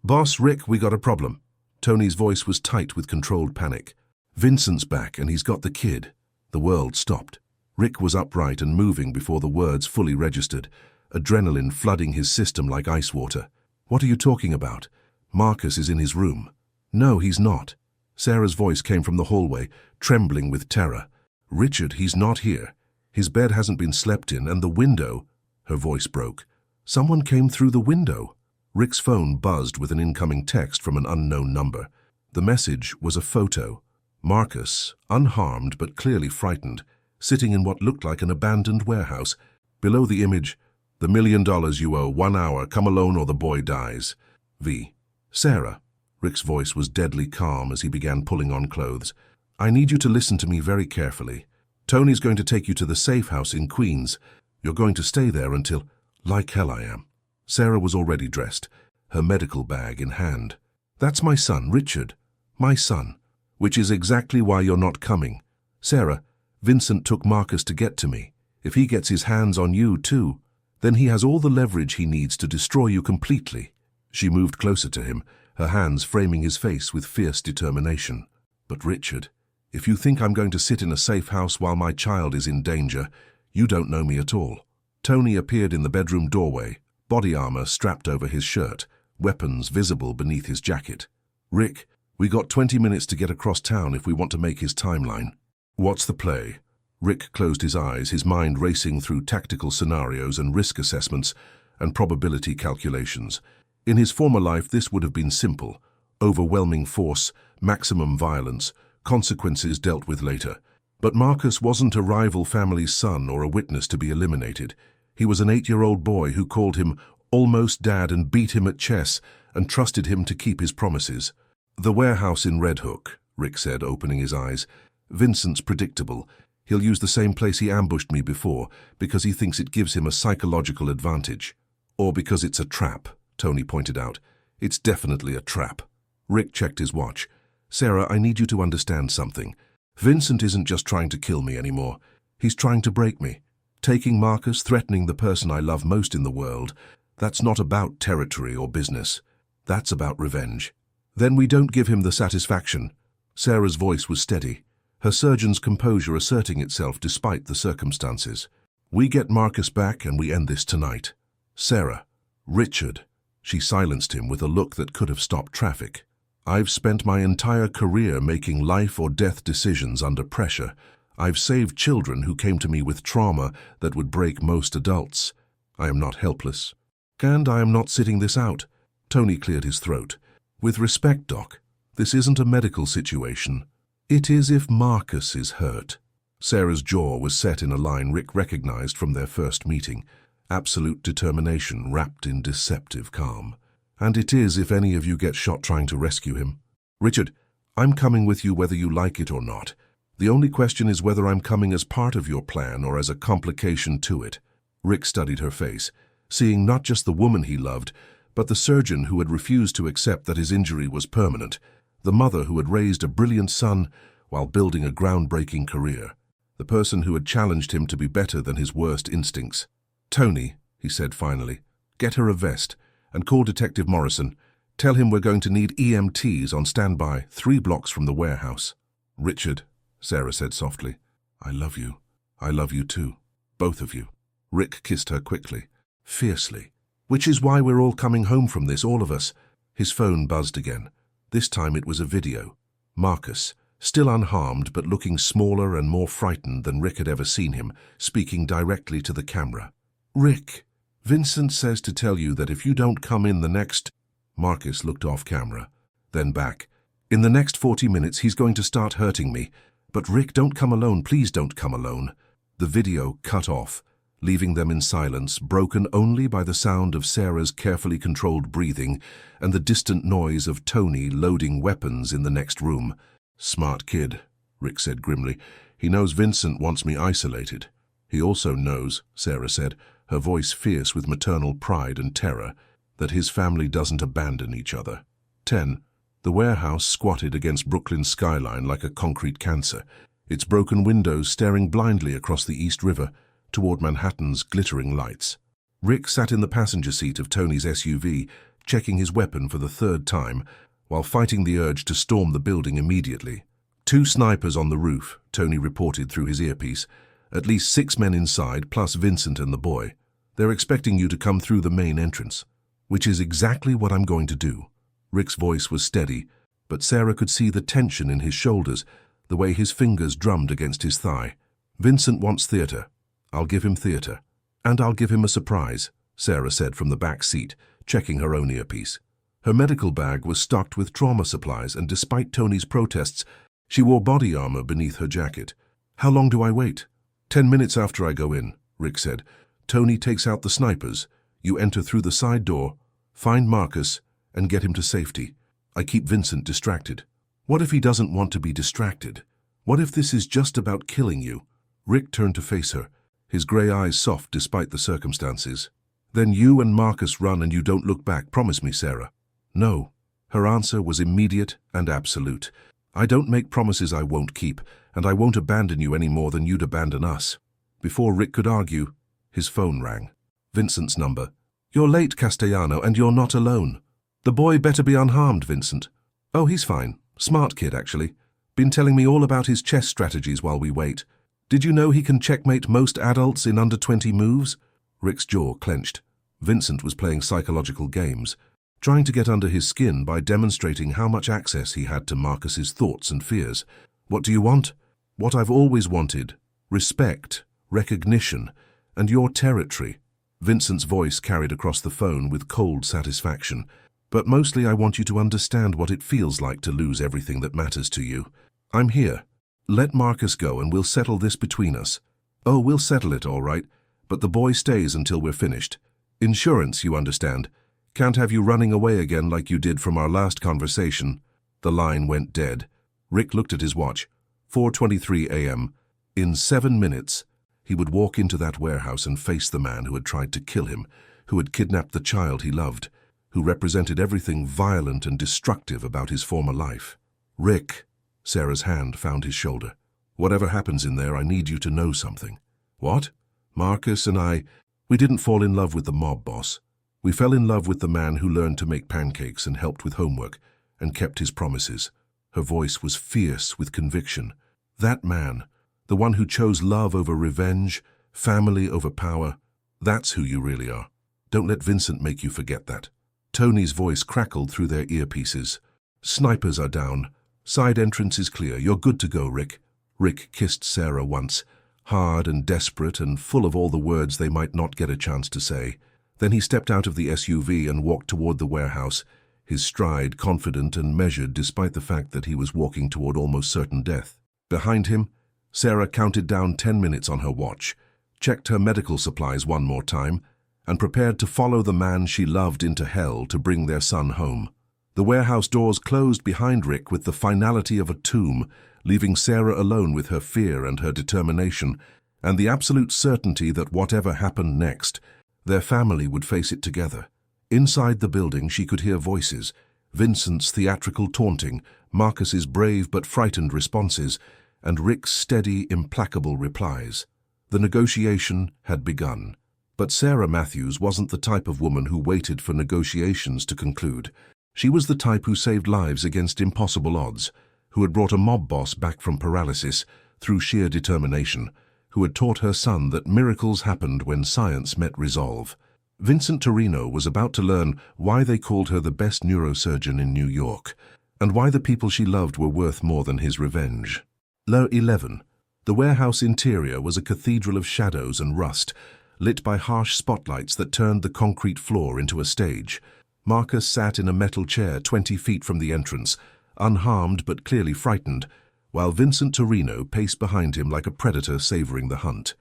Boss, Rick, we got a problem. Tony's voice was tight with controlled panic. Vincent's back and he's got the kid. The world stopped. Rick was upright and moving before the words fully registered, adrenaline flooding his system like ice water. What are you talking about? Marcus is in his room. No, he's not. Sarah's voice came from the hallway, trembling with terror. Richard, he's not here. His bed hasn't been slept in, and the window... Her voice broke. Someone came through the window. Rick's phone buzzed with an incoming text from an unknown number. The message was a photo. Marcus, unharmed but clearly frightened, sitting in what looked like an abandoned warehouse. Below the image, "The $1 million you owe, 1 hour, come alone or the boy dies. V. Sarah." Rick's voice was deadly calm as he began pulling on clothes. "I need you to listen to me very carefully. Tony's going to take you to the safe house in Queens. You're going to stay there until... Like hell I am." Sarah was already dressed, her medical bag in hand. "That's my son, Richard. My son. Which is exactly why you're not coming. Sarah, Vincent took Marcus to get to me. If he gets his hands on you too, then he has all the leverage he needs to destroy you completely." She moved closer to him, her hands framing his face with fierce determination. "But Richard, if you think I'm going to sit in a safe house while my child is in danger, you don't know me at all." Tony appeared in the bedroom doorway, body armor strapped over his shirt, weapons visible beneath his jacket. "Rick, we got 20 minutes to get across town if we want to make his timeline." "What's the play?" Rick closed his eyes, his mind racing through tactical scenarios and risk assessments and probability calculations. In his former life, this would have been simple. Overwhelming force, maximum violence, consequences dealt with later. But Marcus wasn't a rival family's son or a witness to be eliminated. He was an 8-year-old boy who called him almost dad and beat him at chess and trusted him to keep his promises. "The warehouse in Red Hook," Rick said, opening his eyes. "Vincent's predictable. He'll use the same place he ambushed me before because he thinks it gives him a psychological advantage. Or because it's a trap," Tony pointed out. "It's definitely a trap." Rick checked his watch. "Sarah, I need you to understand something. Vincent isn't just trying to kill me anymore. He's trying to break me. Taking Marcus, threatening the person I love most in the world, that's not about territory or business. That's about revenge. Then we don't give him the satisfaction." Sarah's voice was steady, her surgeon's composure asserting itself despite the circumstances. "We get Marcus back and we end this tonight. Sarah, Richard." She silenced him with a look that could have stopped traffic. "I've spent my entire career making life or death decisions under pressure. I've saved children who came to me with trauma that would break most adults. I am not helpless. And I am not sitting this out." Tony cleared his throat. "With respect, Doc, this isn't a medical situation. It is if Marcus is hurt. Sarah's jaw was set in a line Rick recognized from their first meeting. Absolute determination wrapped in deceptive calm. "And it is if any of you get shot trying to rescue him. Richard, I'm coming with you whether you like it or not. The only question is whether I'm coming as part of your plan or as a complication to it." Rick studied her face, seeing not just the woman he loved, but the surgeon who had refused to accept that his injury was permanent, the mother who had raised a brilliant son while building a groundbreaking career, the person who had challenged him to be better than his worst instincts. "Tony," he said finally, "get her a vest and call Detective Morrison. Tell him we're going to need EMTs on standby 3 blocks from the warehouse." "Richard," Sarah said softly, "I love you. I love you too. Both of you." Rick kissed her quickly, fiercely. "Which is why we're all coming home from this, all of us." His phone buzzed again. This time it was a video. Marcus, still unharmed but looking smaller and more frightened than Rick had ever seen him, speaking directly to the camera. "Rick, Vincent says to tell you that if you don't come in the next—" Marcus looked off camera, then back. "In the next 40 minutes he's going to start hurting me. But Rick, don't come alone, please don't come alone." The video cut off, leaving them in silence, broken only by the sound of Sarah's carefully controlled breathing and the distant noise of Tony loading weapons in the next room. "Smart kid," Rick said grimly. "He knows Vincent wants me isolated. He also knows," Sarah said, her voice fierce with maternal pride and terror, "that his family doesn't abandon each other." 10. The warehouse squatted against Brooklyn's skyline like a concrete cancer, its broken windows staring blindly across the East River toward Manhattan's glittering lights. Rick sat in the passenger seat of Tony's SUV, checking his weapon for the 3rd time, while fighting the urge to storm the building immediately. 2 snipers on the roof, Tony reported through his earpiece. "At least 6 men inside, plus Vincent and the boy. They're expecting you to come through the main entrance." "Which is exactly what I'm going to do." Rick's voice was steady, but Sarah could see the tension in his shoulders, the way his fingers drummed against his thigh. "Vincent wants theater. I'll give him theater. And I'll give him a surprise," Sarah said from the back seat, checking her own earpiece. Her medical bag was stocked with trauma supplies, and despite Tony's protests, she wore body armor beneath her jacket. "How long do I wait?" 10 minutes after I go in," Rick said. "Tony takes out the snipers. You enter through the side door, find Marcus, and get him to safety. I keep Vincent distracted." "What if he doesn't want to be distracted? What if this is just about killing you?" Rick turned to face her, his gray eyes soft despite the circumstances. "Then you and Marcus run and you don't look back, promise me, Sarah." "No." Her answer was immediate and absolute. "I don't make promises I won't keep, and I won't abandon you any more than you'd abandon us." Before Rick could argue, his phone rang. Vincent's number. "You're late, Castellano, and you're not alone. The boy better be unharmed, Vincent." "Oh, he's fine. Smart kid, actually. Been telling me all about his chess strategies while we wait. Did you know he can checkmate most adults in under 20 moves?" Rick's jaw clenched. Vincent was playing psychological games, trying to get under his skin by demonstrating how much access he had to Marcus's thoughts and fears. "What do you want?" "What I've always wanted. Respect, recognition, and your territory." Vincent's voice carried across the phone with cold satisfaction. "But mostly I want you to understand what it feels like to lose everything that matters to you. I'm here. Let Marcus go and we'll settle this between us." "Oh, we'll settle it, all right. But the boy stays until we're finished. Insurance, you understand. Can't have you running away again like you did from our last conversation." The line went dead. Rick looked at his watch. 4:23 a.m. In 7 minutes, he would walk into that warehouse and face the man who had tried to kill him, who had kidnapped the child he loved, who represented everything violent and destructive about his former life. "Rick," Sarah's hand found his shoulder. "Whatever happens in there, I need you to know something." "What?" "Marcus and we didn't fall in love with the mob boss. We fell in love with the man who learned to make pancakes and helped with homework and kept his promises." Her voice was fierce with conviction. "That man, the one who chose love over revenge, family over power, that's who you really are. Don't let Vincent make you forget that." Tony's voice crackled through their earpieces. "Snipers are down. Side entrance is clear. You're good to go, Rick." Rick kissed Sarah once, hard and desperate and full of all the words they might not get a chance to say. Then he stepped out of the SUV and walked toward the warehouse, his stride confident and measured despite the fact that he was walking toward almost certain death. Behind him, Sarah counted down 10 minutes on her watch, checked her medical supplies one more time, and prepared to follow the man she loved into hell to bring their son home. The warehouse doors closed behind Rick with the finality of a tomb, leaving Sarah alone with her fear and her determination, and the absolute certainty that whatever happened next, their family would face it together. Inside the building she could hear voices, Vincent's theatrical taunting, Marcus's brave but frightened responses, and Rick's steady, implacable replies. The negotiation had begun. But Sarah Matthews wasn't the type of woman who waited for negotiations to conclude. She was the type who saved lives against impossible odds, who had brought a mob boss back from paralysis through sheer determination, who had taught her son that miracles happened when science met resolve. Vincent Torino was about to learn why they called her the best neurosurgeon in New York, and why the people she loved were worth more than his revenge. Lo 11. The warehouse interior was a cathedral of shadows and rust, lit by harsh spotlights that turned the concrete floor into a stage. Marcus sat in a metal chair 20 feet from the entrance, unharmed but clearly frightened, while Vincent Torino paced behind him like a predator savoring the hunt.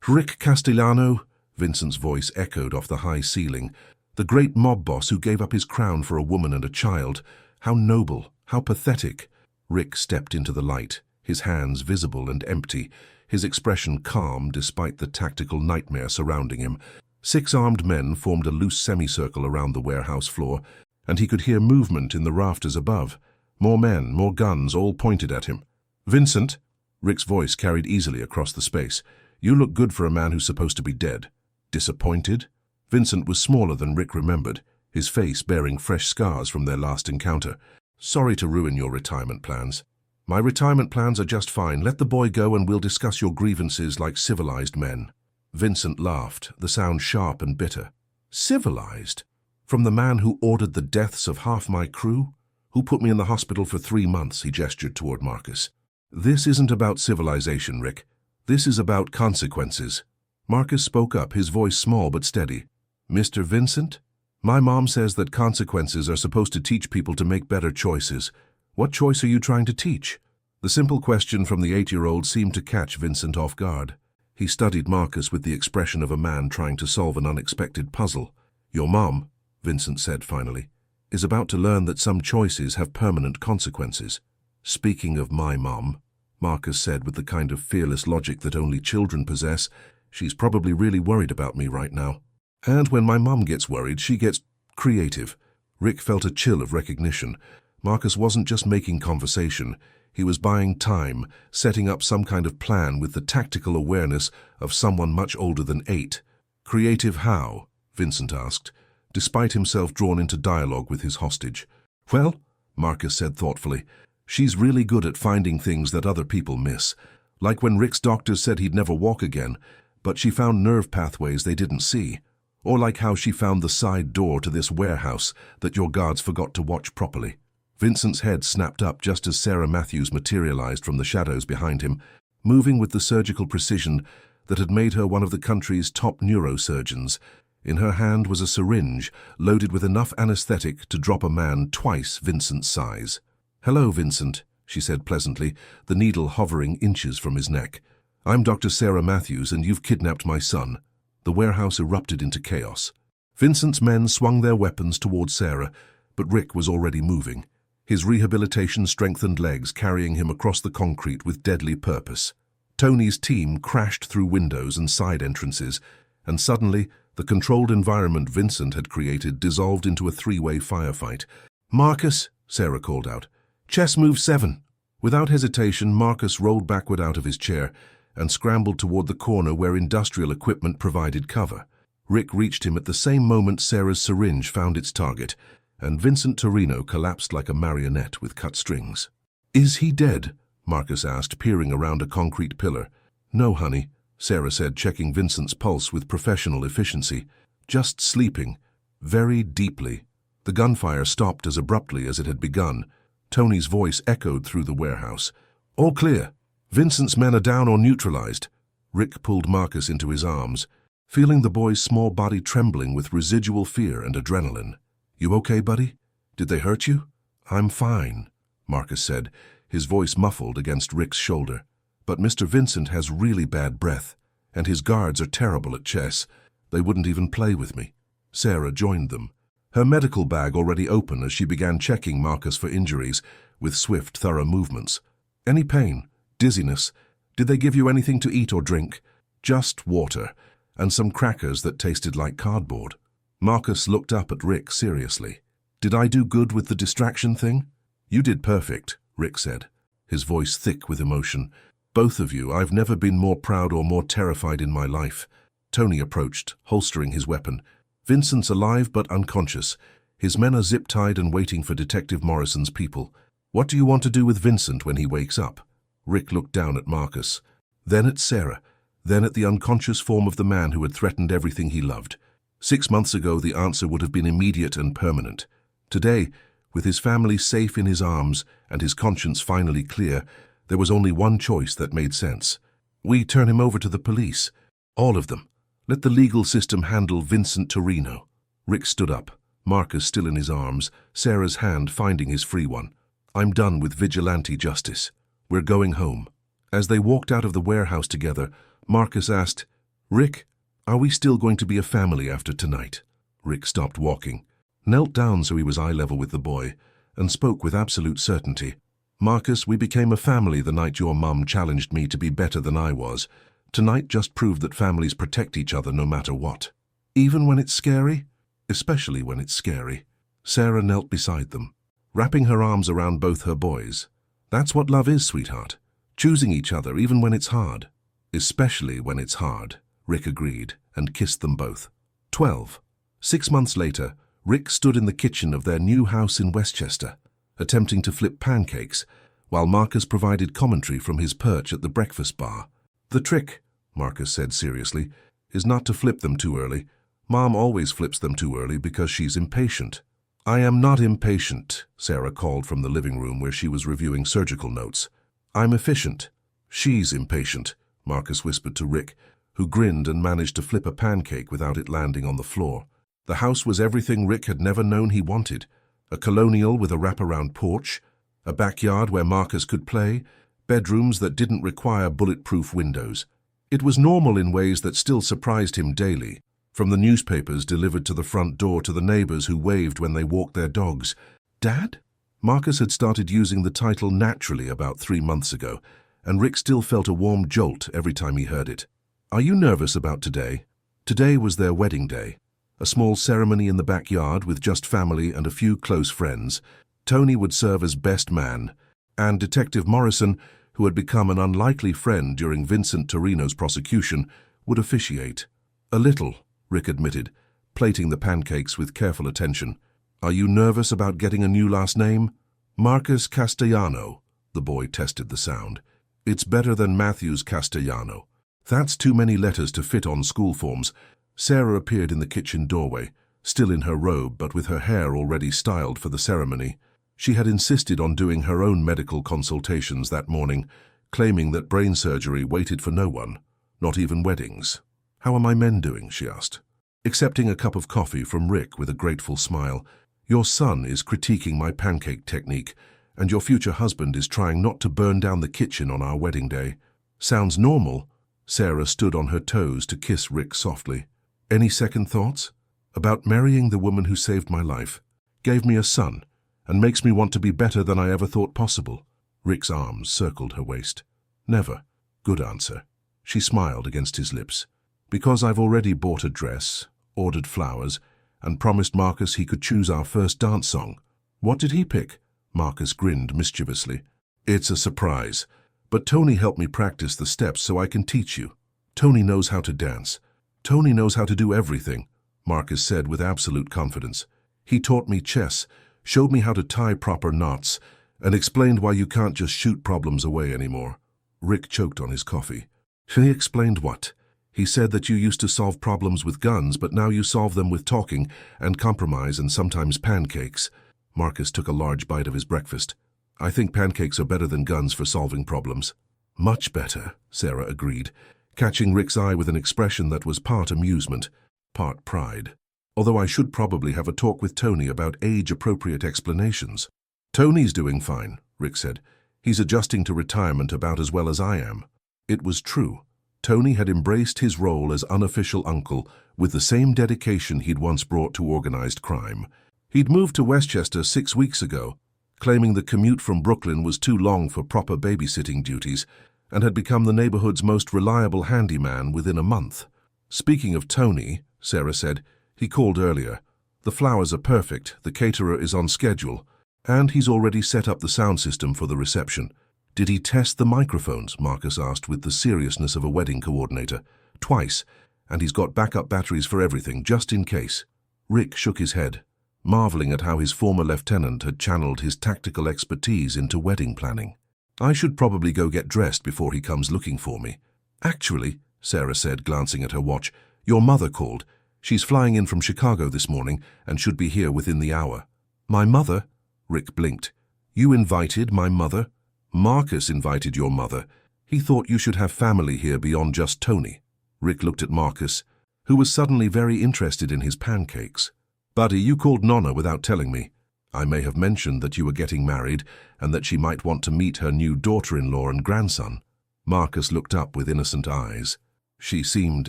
"Rick Castellano," Vincent's voice echoed off the high ceiling. "The great mob boss who gave up his crown for a woman and a child. How noble, how pathetic." Rick stepped into the light, his hands visible and empty, his expression calm despite the tactical nightmare surrounding him. 6 armed men formed a loose semicircle around the warehouse floor, and he could hear movement in the rafters above. More men, more guns, all pointed at him. "Vincent," Rick's voice carried easily across the space, "you look good for a man who's supposed to be dead." Disappointed? Vincent was smaller than Rick remembered, his face bearing fresh scars from their last encounter. "Sorry to ruin your retirement plans." "My retirement plans are just fine. Let the boy go and we'll discuss your grievances like civilized men." Vincent laughed, the sound sharp and bitter. "Civilized? From the man who ordered the deaths of half my crew? Who put me in the hospital for 3 months?" he gestured toward Marcus. "This isn't about civilization, Rick. This is about consequences." Marcus spoke up, his voice small but steady. "Mr. Vincent, my mom says that consequences are supposed to teach people to make better choices. What choice are you trying to teach?" The simple question from the 8-year-old seemed to catch Vincent off guard. He studied Marcus with the expression of a man trying to solve an unexpected puzzle. "Your mom," Vincent said finally, "is about to learn that some choices have permanent consequences." "Speaking of my mom," Marcus said with the kind of fearless logic that only children possess, "she's probably really worried about me right now. And when my mom gets worried, she gets creative." Rick felt a chill of recognition. Marcus wasn't just making conversation. He was buying time, setting up some kind of plan with the tactical awareness of someone much older than 8. "Creative how?" Vincent asked, despite himself drawn into dialogue with his hostage. "Well," Marcus said thoughtfully, "she's really good at finding things that other people miss. Like when Rick's doctors said he'd never walk again, but she found nerve pathways they didn't see. Or like how she found the side door to this warehouse that your guards forgot to watch properly." Vincent's head snapped up just as Sarah Matthews materialized from the shadows behind him, moving with the surgical precision that had made her one of the country's top neurosurgeons. In her hand was a syringe loaded with enough anesthetic to drop a man twice Vincent's size. "Hello, Vincent," she said pleasantly, the needle hovering inches from his neck. "I'm Dr. Sarah Matthews, and you've kidnapped my son." The warehouse erupted into chaos. Vincent's men swung their weapons toward Sarah, but Rick was already moving, his rehabilitation-strengthened legs carrying him across the concrete with deadly purpose. Tony's team crashed through windows and side entrances, and suddenly the controlled environment Vincent had created dissolved into a 3-way firefight. "Marcus," Sarah called out. "Chess move 7." Without hesitation, Marcus rolled backward out of his chair and scrambled toward the corner where industrial equipment provided cover. Rick reached him at the same moment Sarah's syringe found its target, and Vincent Torino collapsed like a marionette with cut strings. "Is he dead?" Marcus asked, peering around a concrete pillar. "No, honey," Sarah said, checking Vincent's pulse with professional efficiency. "Just sleeping. Very deeply." The gunfire stopped as abruptly as it had begun. Tony's voice echoed through the warehouse. "All clear. Vincent's men are down or neutralized." Rick pulled Marcus into his arms, feeling the boy's small body trembling with residual fear and adrenaline. "You okay, buddy? Did they hurt you?" "I'm fine," Marcus said, his voice muffled against Rick's shoulder. But Mr. Vincent has really bad breath, and his guards are terrible at chess. They wouldn't even play with me." Sarah joined them, her medical bag already open as she began checking Marcus for injuries with swift, thorough movements. "Any pain? Dizziness? Did they give you anything to eat or drink?" "Just water, and some crackers that tasted like cardboard." Marcus looked up at Rick seriously. "Did I do good with the distraction thing?" "You did perfect," Rick said, his voice thick with emotion. "Both of you, I've never been more proud or more terrified in my life." Tony approached, holstering his weapon. "Vincent's alive but unconscious. His men are zip-tied and waiting for Detective Morrison's people. What do you want to do with Vincent when he wakes up?" Rick looked down at Marcus, then at Sarah, then at the unconscious form of the man who had threatened everything he loved. 6 months ago, the answer would have been immediate and permanent. Today, with his family safe in his arms and his conscience finally clear, there was only one choice that made sense. "We turn him over to the police. All of them. Let the legal system handle Vincent Torino." Rick stood up, Marcus still in his arms, Sarah's hand finding his free one. "I'm done with vigilante justice. We're going home." As they walked out of the warehouse together, Marcus asked, "Rick, are we still going to be a family after tonight?" Rick stopped walking, knelt down so he was eye level with the boy, and spoke with absolute certainty. "Marcus, we became a family the night your mum challenged me to be better than I was. Tonight just proved that families protect each other no matter what. Even when it's scary? Especially when it's scary." Sarah knelt beside them, wrapping her arms around both her boys. "That's what love is, sweetheart. Choosing each other even when it's hard." "Especially when it's hard," Rick agreed, and kissed them both. 12. 6 months later, Rick stood in the kitchen of their new house in Westchester, attempting to flip pancakes, while Marcus provided commentary from his perch at the breakfast bar. "The trick," Marcus said seriously, "is not to flip them too early. Mom always flips them too early because she's impatient." "I am not impatient," Sarah called from the living room where she was reviewing surgical notes. "I'm efficient." "She's impatient," Marcus whispered to Rick, who grinned and managed to flip a pancake without it landing on the floor. The house was everything Rick had never known he wanted. A colonial with a wraparound porch, a backyard where Marcus could play, bedrooms that didn't require bulletproof windows. It was normal in ways that still surprised him daily, from the newspapers delivered to the front door to the neighbors who waved when they walked their dogs. "Dad?" Marcus had started using the title naturally about 3 months ago, and Rick still felt a warm jolt every time he heard it. "Are you nervous about today?" Today was their wedding day. A small ceremony in the backyard with just family and a few close friends. Tony would serve as best man, and Detective Morrison, who had become an unlikely friend during Vincent Torino's prosecution, would officiate. "A little," Rick admitted, plating the pancakes with careful attention. "Are you nervous about getting a new last name?" "Marcus Castellano," the boy tested the sound. "It's better than Matthews Castellano." "That's too many letters to fit on school forms." Sarah appeared in the kitchen doorway, still in her robe but with her hair already styled for the ceremony. She had insisted on doing her own medical consultations that morning, claiming that brain surgery waited for no one, not even weddings. "How are my men doing?" she asked, accepting a cup of coffee from Rick with a grateful smile. "Your son is critiquing my pancake technique, and your future husband is trying not to burn down the kitchen on our wedding day." "Sounds normal." Sarah stood on her toes to kiss Rick softly. "Any second thoughts?" "About marrying the woman who saved my life, gave me a son, and makes me want to be better than I ever thought possible." Rick's arms circled her waist. "Never." "Good answer." She smiled against his lips. "Because I've already bought a dress, ordered flowers, and promised Marcus he could choose our first dance song." "What did he pick?" Marcus grinned mischievously. "It's a surprise, but Tony helped me practice the steps so I can teach you. Tony knows how to dance. Tony knows how to do everything," Marcus said with absolute confidence. "He taught me chess, showed me how to tie proper knots, and explained why you can't just shoot problems away anymore." Rick choked on his coffee. "He explained what?" "He said that you used to solve problems with guns, but now you solve them with talking and compromise and sometimes pancakes." Marcus took a large bite of his breakfast. "I think pancakes are better than guns for solving problems." "Much better," Sarah agreed, catching Rick's eye with an expression that was part amusement, part pride. "Although I should probably have a talk with Tony about age-appropriate explanations." "Tony's doing fine," Rick said. "He's adjusting to retirement about as well as I am." It was true. Tony had embraced his role as unofficial uncle with the same dedication he'd once brought to organized crime. He'd moved to Westchester 6 weeks ago, claiming the commute from Brooklyn was too long for proper babysitting duties, and had become the neighborhood's most reliable handyman within a month. Speaking of Tony, Sarah said, he called earlier. The flowers are perfect, the caterer is on schedule, and he's already set up the sound system for the reception. Did he test the microphones? Marcus asked with the seriousness of a wedding coordinator. Twice, and he's got backup batteries for everything, just in case. Rick shook his head, marveling at how his former lieutenant had channeled his tactical expertise into wedding planning. I should probably go get dressed before he comes looking for me. Actually, Sarah said, glancing at her watch, your mother called. She's flying in from Chicago this morning and should be here within the hour. My mother? Rick blinked. You invited my mother? Marcus invited your mother. He thought you should have family here beyond just Tony. Rick looked at Marcus, who was suddenly very interested in his pancakes. Buddy, you called Nonna without telling me. I may have mentioned that you were getting married and that she might want to meet her new daughter-in-law and grandson. Marcus looked up with innocent eyes. She seemed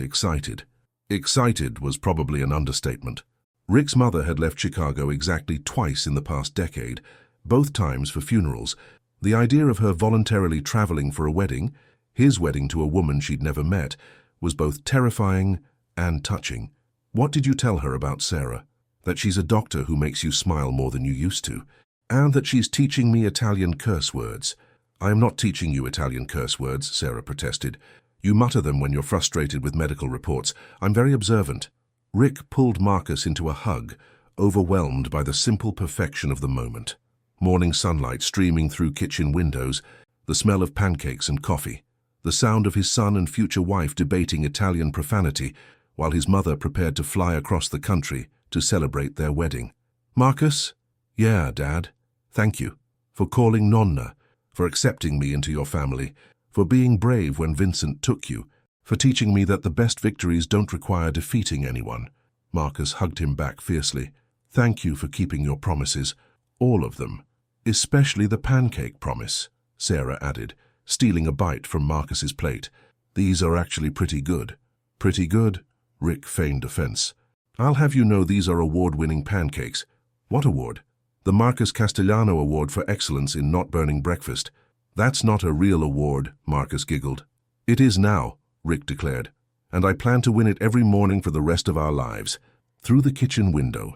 excited. Excited was probably an understatement. Rick's mother had left Chicago exactly twice in the past decade, both times for funerals. The idea of her voluntarily traveling for a wedding, his wedding to a woman she'd never met, was both terrifying and touching. What did you tell her about Sarah? That she's a doctor who makes you smile more than you used to, and that she's teaching me Italian curse words. I am not teaching you Italian curse words, Sarah protested. You mutter them when you're frustrated with medical reports. I'm very observant. Rick pulled Marcus into a hug, overwhelmed by the simple perfection of the moment. Morning sunlight streaming through kitchen windows, the smell of pancakes and coffee, the sound of his son and future wife debating Italian profanity while his mother prepared to fly across the country to celebrate their wedding. Marcus? Yeah, Dad. Thank you. For calling Nonna, for accepting me into your family, for being brave when Vincent took you, for teaching me that the best victories don't require defeating anyone. Marcus hugged him back fiercely. Thank you for keeping your promises. All of them. Especially the pancake promise, Sarah added, stealing a bite from Marcus's plate. These are actually pretty good. Pretty good? Rick feigned offense. I'll have you know these are award-winning pancakes. What award? The Marcus Castellano Award for Excellence in Not Burning Breakfast. That's not a real award, Marcus giggled. It is now, Rick declared, and I plan to win it every morning for the rest of our lives. Through the kitchen window,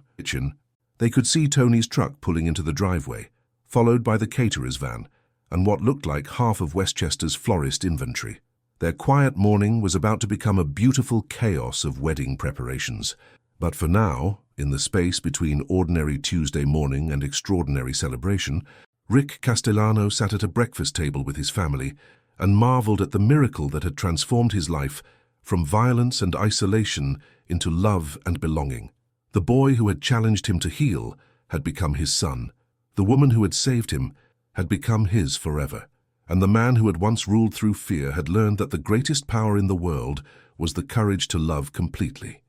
they could see Tony's truck pulling into the driveway, followed by the caterer's van, and what looked like half of Westchester's florist inventory. Their quiet morning was about to become a beautiful chaos of wedding preparations. But for now, in the space between ordinary Tuesday morning and extraordinary celebration, Rick Castellano sat at a breakfast table with his family and marveled at the miracle that had transformed his life from violence and isolation into love and belonging. The boy who had challenged him to heal had become his son. The woman who had saved him had become his forever. And the man who had once ruled through fear had learned that the greatest power in the world was the courage to love completely.